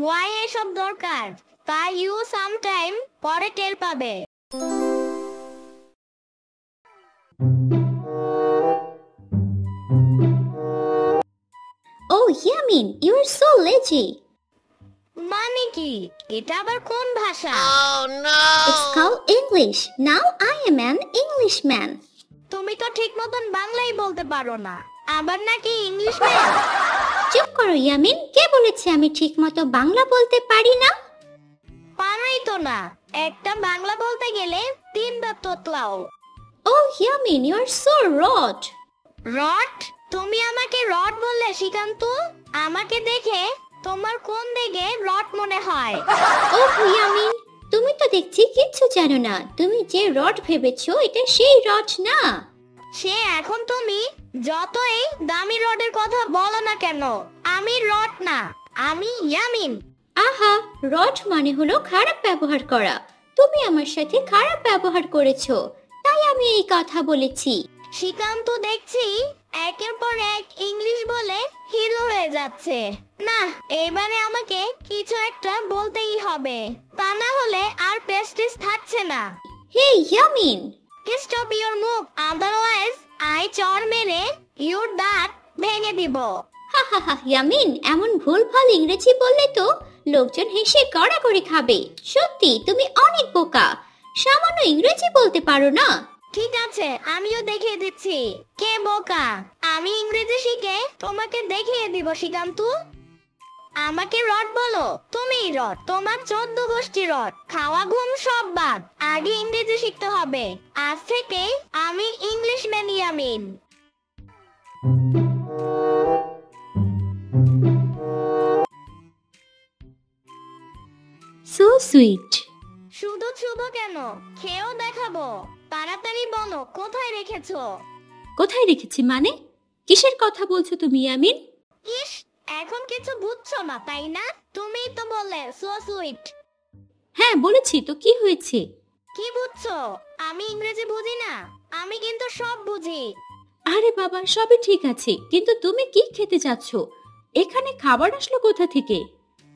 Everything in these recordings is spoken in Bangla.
হোয়াই এসব দরকার? তা ইউ সামটাইম পরে টের পাবে। Oh, Yamin, you are so lazy. মানে কি? এটা আবার কোন ভাষা? It's called English. Now I am an Englishman. তুমি তো ঠিক মতন বাংলাই বলতে পারো না, আবার নাকি ইংলিশ ম্যান? চুপ করো ইয়ামিন, কে বলেছে আমি ঠিকমতো বাংলা বলতে পারি না? পারাই তো না, একটা বাংলা বলতে গেলে তিনবার তোতলাও। Oh, Yamin, you are so rude. Rod? তুমি আমাকে রড বললে শ্রীকান্ত? আমাকে দেখে তোমার কোন দিকে রড মনে হয়? Oh, Yamin, তুমি তো দেখছি কিচ্ছু জানো না। তুমি যে রড ভেবেছো এটা সেই রড না। সে এখন তুমি যতই দামি রডের কথা বলো না কেন, আমি রড না, আমি ইয়ামিন। আহা, রড মানে হলো খারাপ ব্যবহার করা। তুমি আমার সাথে খারাপ ব্যবহার করেছো, তাই আমি এই কথা বলেছি। শ্রীকান্ত দেখছি একের পর এক ইংলিশ বলে হিরো হয়ে যাচ্ছে। না, এবারে আমাকে কিছু একটা বলতেই হবে, তা না হলে আর প্রেস্টিজ থাকছে না। Hey, Yamin! Stop your move, otherwise I চর মেরে ইওর দাঁত ভেঙে দিব। হা হা হা, ইয়ামিন, এমন ভুলভাল ইংরেজি বললে তো লোকজন হেসে গড়াগড়ি খাবে। সত্যি তুমি অনেক বোকা, সামান্য ইংরেজি বলতে পারো না। ঠিক আছে, আমিও দেখিয়ে দিচ্ছি কে বোকা। আমি ইংরেজি শিখে তোমাকে দেখিয়ে দিব শ্রীকান্ত। আমাকে রড বলো, তুমি রড, তোমার 14 গোষ্ঠী রড, খাওয়া ঘুম সব বাদ। আগে ইংরেজি শিখতে হবে। আজ থেকে আমি English man Yamin. So sweet. শুধু শুধু কেন, খেয়েও দেখাবো। তাড়াতাড়ি বলো কোথায় রেখেছো? কোথায় রেখেছি মানে? কিসের কথা বলছো তুমি ইয়ামিন? ইস, এখন কিছু বুঝছো না তাই না? তুমিই তো বললে সো সুইট। হ্যাঁ বলেছি তো, কি হয়েছে? কি বুঝছো? আমি ইংরেজি বুঝি না? আমি কিন্তু সব বুঝি। আরে বাবা, সবই ঠিক আছে, কিন্তু তুমি কি খেতে চাচ্ছ? এখানে খাবার আসলো কোথা থেকে?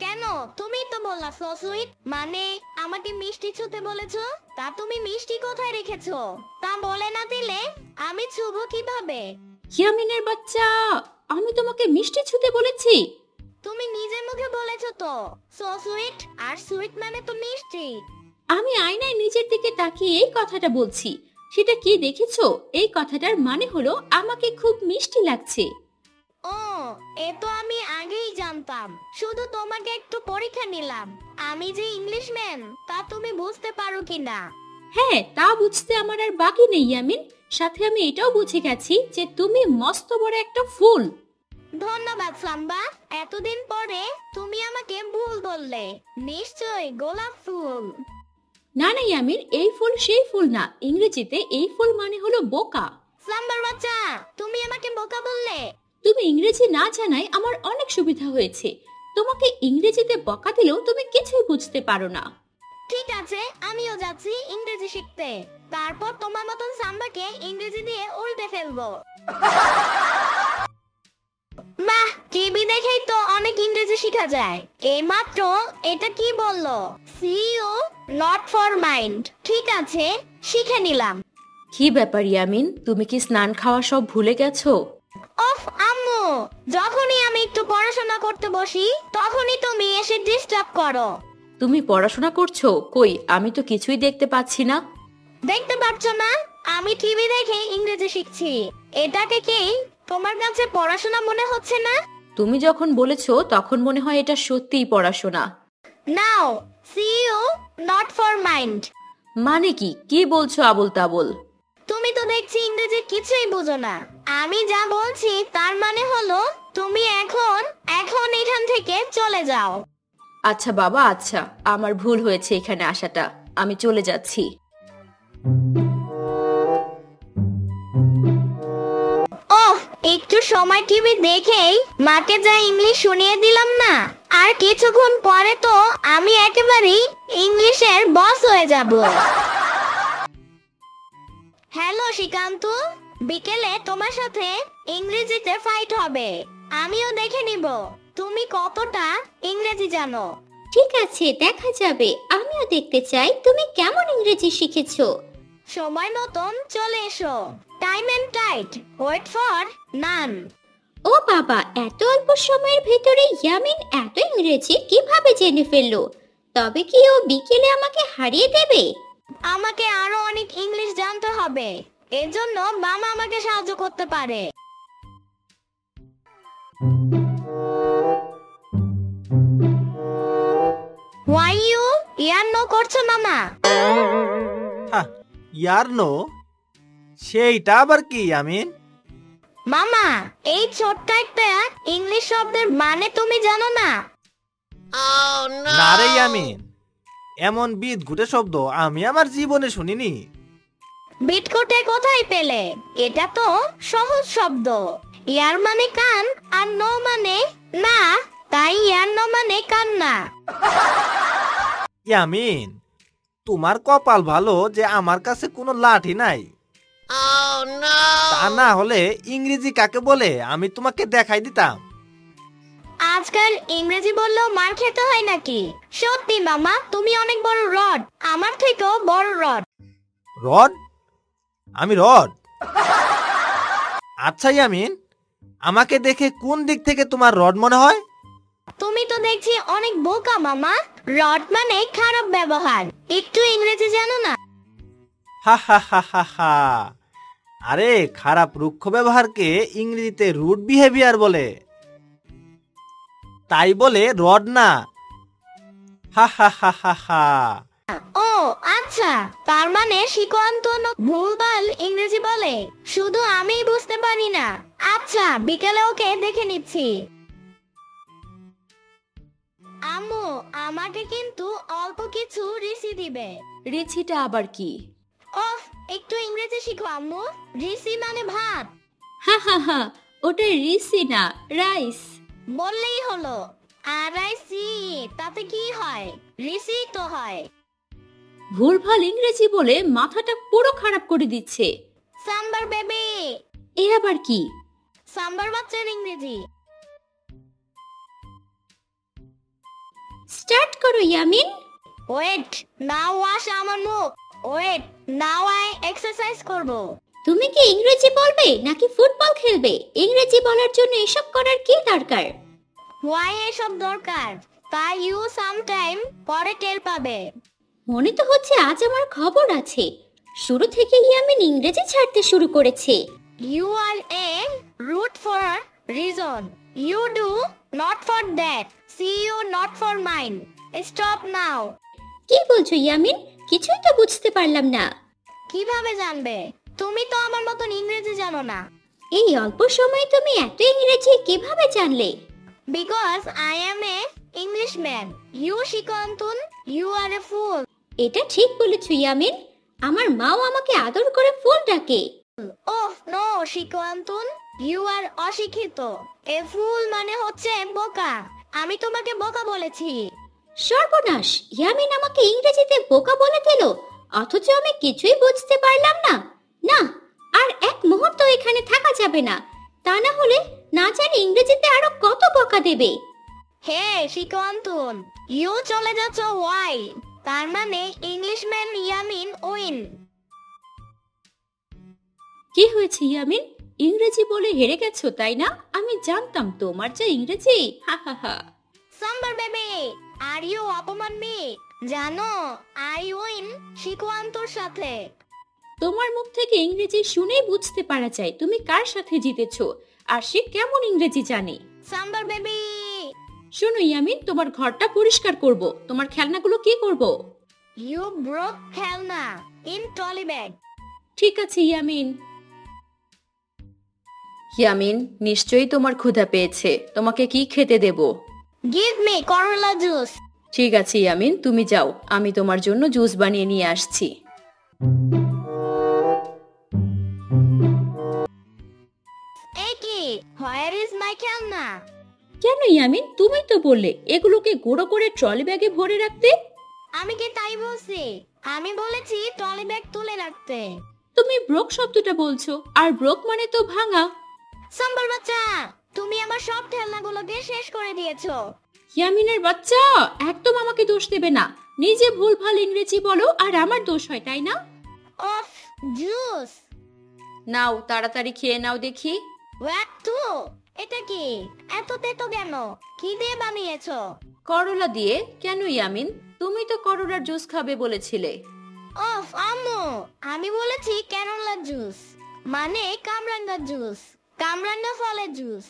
কেন, তুমিই তো বললা সো সুইট, মানে আমাকে মিষ্টি ছুঁতে বলেছো। তা তুমি মিষ্টি কোথায় রেখেছো তা বলে না দিলে আমি ছুবো কিভাবে? ইয়ামিনের বাচ্চা, আমি তোমাকে মিষ্টি ছুঁতে বলেছি? তুমি নিজের মুখে বলেছো তো সো সুইট, আর সুইট মানে তো মিষ্টি। আমি আয়নায় নিজের দিকে তাকিয়ে এই কথাটা বলছি। সেটা কি দেখেছো? এই কথাটার মানে হলো আমাকে খুব মিষ্টি লাগছে। ও, এ তো আমি আগেই জানতাম, শুধু তোমাকে একটু পরীক্ষা নিলাম আমি যে ইংলিশ ম্যান তা তুমি বুঝতে পারো কিনা। হ্যাঁ, তা বুঝতে আমার আর বাকি নেই ইয়ামিন। সাথে আমি এটাও বুঝে গেছি যে তুমি মস্ত বড় একটা ফুল। ধন্যবাদ সাম্বা, এতদিন পরে তুমি আমাকে ভুল বললে। নিশ্চয়ই গোলাপ ফুল। না না ইয়ামিন, এই ফুল সেই ফুল না। ইংরেজিতে এই ফুল মানে হলো বোকা। সাম্বার বাচ্চা, তুমি আমাকে বোকা বললে? তুমি ইংরেজি না জানায় আমার অনেক সুবিধা হয়েছে। তোমাকে ইংরেজিতে বকা দিলেও তুমি কিছুই বুঝতে পারো না। ঠিক আছে, আমিও যাচ্ছি ইংরেজি শিখতে, তারপর তোমার মতন সাম্বাকে ইংরেজি দিয়ে উল্টে ফেলবো। বাহ, টিভি দেখেই তো অনেক ইংরেজি শেখা যায়। এইমাত্র এটা কি বললো? See you not for mind. ঠিক আছে, শিখে নিলাম। কি ব্যাপার ইয়ামিন, তুমি কি স্নান খাওয়া সব ভুলে গেছো? ওফ আম্মু, যখনই আমি একটু পড়াশোনা করতে বসি তখনই তুমি এসে ডিস্টার্ব করো। তুমি পড়াশোনা করছো? কই, আমি তো কিছুই দেখতে পাচ্ছি না। দেখতে পাচ্ছ না? আমি টিভি দেখে ইংরেজি শিখছি। এটাকে কি তোমার কাছে পড়াশোনা মনে হচ্ছে না? তুমি যখন বলেছো তখন মনে হয় এটা সত্যিই পড়াশোনা। Now, see you not for mind মানে কি? কি বলছো আবোল তাবোল? তুমি তো দেখছি ইংরেজি কিছুই বুঝো না। আমি যা বলছি তার মানে হলো তুমি এখন এখান থেকে চলে যাও। আচ্ছা বাবা, আচ্ছা, আমার ভুল হয়েছে এখানে আসাটা। আমি চলে যাচ্ছি। ওহ, একটু সময় টিভি দেখেই মাকে যা ইংলিশ শুনিয়ে দিলাম না, আর কিছুক্ষণ পরে তো আমি একেবারেই ইংলিশের বস হয়ে যাব। হ্যালো শ্রীকান্ত, বিকেলে তোমার সাথে ইংরেজিতে ফাইট হবে। আমিও দেখে নিব তুমি কতটা ইংরেজি জানো। ঠিক আছে, দেখা যাবে। আমিও দেখতে চাই তুমি কেমন ইংরেজি শিখেছো। সময় মতন চলে এসো। Time and tide, wait for none. ও বাবা, এত অল্প সময়ের ভেতরে ইয়ামিন এত ইংরেজি কিভাবে জেনে ফেললো? তবে কি ও বিকেলে আমাকে হারিয়ে দেবে? আমাকে আরো অনেক ইংলিশ জানতে হবে। এর জন্য মামা আমাকে সাহায্য করতে পারে। Why you ইয়ার্নো করছো মামা? ইয়ার্নো? সেইটা আবার কি ইয়ামিন? মামা, এই ছোট্ট একটা ইংলিশ শব্দের মানে তুমি জানো না? না রে ইয়ামিন, এমন বিদঘুটে শব্দ আমি আমার জীবনে শুনিনি। বিটকোটে কোথায় পেলে? এটা তো সহজ শব্দ। ইয়ার মানে কান আর নো মানে না, তাই ইয়ার্নো মানে কান্না। ইয়ামিন, তোমার কপাল ভালো যে আমার কাছে কোনো লাঠি নাই। তা না হলে ইংরেজি কাকে বলে আমি তোমাকে দেখাই দিতাম। আজকাল ইংরেজি বললেও মার খেতে হয় নাকি? সত্যি মামা, তুমি অনেক বড় রড, আমার থেকেও বড় রড। রড? আমি রড? আচ্ছা ইয়ামিন, আমাকে দেখে কোন দিক থেকে তোমার রড মনে হয়? তুমি তো দেখছি অনেক বোকা মামা। রড মানে খারাপ ব্যবহার। একটু ইংরেজি জানো না? হা হা হা হা হা। আরে, খারাপ রুক্ষ ব্যবহারকে ইংরেজিতে রুড বিহেভিয়ার বলে। তাই বলে রড না। হা হা হা হা হা। ও আচ্ছা, তার মানে শিকোয়ান্ত ভুলভাল ইংরেজি বলে, শুধু আমিই বুঝতে পারি না। আচ্ছা, বিকেলে ওকে দেখে নিচ্ছি। আম্মু, আমাকে কিন্তু অল্প কিছু রিসি দিবে। রিচিটা আবার কি? ওহ, একটু ইংরেজি শিখো আম্মু। রিসি মানে ভাত। হা হা হা, ওটা রিসি না, রাইস। বললেই হলো। আর আই সি, তাতে কি হয়? রিসি তো হয়। ভুলভাল ইংরেজি বলে মাথাটা পুরো খারাপ করে দিচ্ছে। সাম্বার বেবি। এ আবার কি? সাম্বার বাচ্চার ইংরেজি। স্টার্ট করো ইয়ামিন। ওয়েট, নাও ওয়াশ আমার মুখ। ওয়েট, নাও আই এক্সারসাইজ করব। তুমি কি ইংরেজি বলবে নাকি ফুটবল খেলবে? ইংরেজি বলার জন্য এসব করার কি দরকার? ওয়াই এসব দরকার? তাই ইউ সামটাইম পরে টের পাবে। মনে তো হচ্ছে আজ আমার খবর আছে। শুরু থেকে ইয়ামিন ইংরেজি ছাড়তে শুরু করেছে। You are a root for reason. You do not for that. See you not for mind. Stop now. কি বলছো ইয়ামিন? কিছুই তো বুঝতে পারলাম না। কিভাবে জানবে? তুমি তো আমার মতন ইংরেজি জানো না। এই অল্প সময়ে তুমি এত ইংরেজি কিভাবে জানলে? Because I am a Englishman. You শিকন্তন, ইউ আর এ ফুল। এটা ঠিক বলেছো ইয়ামিন। আমার মাও আমাকে আদর করে ফুল ডাকে। ওহ নো শিকন্তন, ইউ আর অশিক্ষিত। এ ফুল মানে হচ্ছে বোকা। আমি তোমাকে বোকা বলেছি। সর্বনাশ, ইয়ামিন আমাকে ইংরেজিতে বোকা বলে দিল, অথচ আমি কিছুই বুঝতে পারলাম না। না, আর এক মুহূর্ত এখানে থাকা যাবে না, তা না হলে না জানি ইংরেজিতে আরো কত বকা দেবে। হে শিকন্তন, ইউ চলে যাচ্ছ ওয়াই, তার মানে ইংলিশম্যান ইয়ামিন উইন। কি হয়েছে ইয়ামিন? ইংরেজি বলে হেরে গেছো তাই না? আমি জানতাম তোমার যা ইংরেজি। হা হা হা। সাম্বার বেবি, আর ইউ অপমান মি? জানো আই উইন শিকন্তর সাথে। তোমার মুখ থেকে ইংরেজি শুনেই বুঝতে পারা যায় তুমি কার সাথে জিতেছো আর সে কেমন ইংরেজি জানে। সাম্বার বেবি। শোনো ইয়ামিন, তোমার ঘরটা পরিষ্কার করব। তোমার খেলনাগুলো কি করব? ইউ ব্রোক খেলনা ইন ট্রলি ব্যাগ। ঠিক আছে ইয়ামিন। ইয়ামিন, নিশ্চয়ই তোমার ক্ষুধা পেয়েছে। তোমাকে কি খেতে দেব? গিভ মি করলা জুস। ঠিক আছে ইয়ামিন, তুমি যাও, আমি তোমার জন্য জুস বানিয়ে নিয়ে আসছি। এই কি, হোয়ার ইজ মাই খেলনা? কেন ইয়ামিন? তুমি তো বললে এগুলোকে গুঁড়ো করে ট্রলি ব্যাগে ভরে রাখতে। আমি কি তাই বলছি? আমি বলেছি ট্রলি ব্যাগ তুলে রাখতে। তুমি ব্রোক শব্দটা বলছো, আর ব্রোক মানে তো ভাঙা। সাম্বার বাচ্চা, তুমি আমার সব খেলনাগুলোকে শেষ করে দিয়েছো। ইয়ামিনের বাচ্চা, একদম আমাকে দোষ দেবে না। নিজে ভুলভাল ইংরেজি বলো আর আমার দোষ হয়, তাই না? Of, juice. নাও তাড়াতাড়ি খেয়ে নাও দেখি। ওয়াটু, এটা কি এত তেতো কেন? কি দিয়ে বানিয়েছো? করলা দিয়ে। কেন ইয়ামিন, তুমি তো করলার জুস খাবে বলেছিলে। অফ আম্মু, আমি বলেছি ক্যারোলা জুস, মানে কামরাঙ্গা জুস, কামরাঙ্গা ফলের জুস।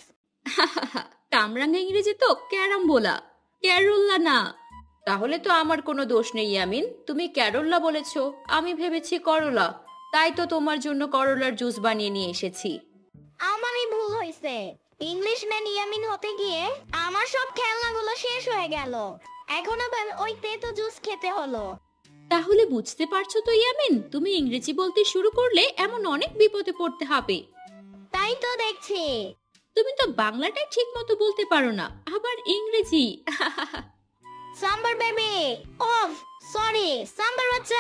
কামরাঙ্গা ইংরেজি তো ক্যারামবোলা, ক্যারোলা না। তাহলে তো আমার কোনো দোষ নেই ইয়ামিন, তুমি ক্যারোলা বলেছো, আমি ভেবেছি করলা, তাই তো তোমার জন্য করলার জুস বানিয়ে নিয়ে এসেছি। আমারই ভুল হয়েছে। ইংলিশ ম্যান ইয়ামিন হতে গিয়ে আমার সব খেলনাগুলো শেষ হয়ে গেল। এখন আবার ওই তেতো জুস খেতে হলো। তাহলে বুঝতে পারছো তো ইয়ামিন, তুমি ইংরেজি বলতে শুরু করলে এমন অনেক বিপদে পড়তে হবে। তাই তো দেখছি। তুমি তো বাংলাটাই ঠিক মতো বলতে পারো না, আবার ইংরেজি। Sambar baby. Of, sorry sambar বাচ্চা।